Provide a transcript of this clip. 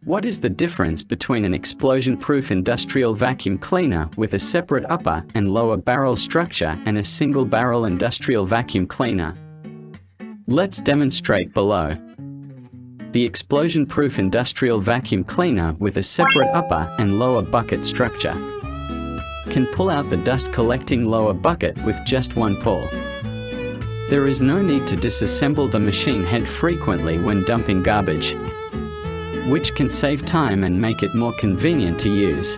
What is the difference between an explosion-proof industrial vacuum cleaner with a separate upper and lower barrel structure and a single-barrel industrial vacuum cleaner? Let's demonstrate below. The explosion-proof industrial vacuum cleaner with a separate upper and lower bucket structure can pull out the dust-collecting lower bucket with just one pull. There is no need to disassemble the machine head frequently when dumping garbage, which can save time and make it more convenient to use.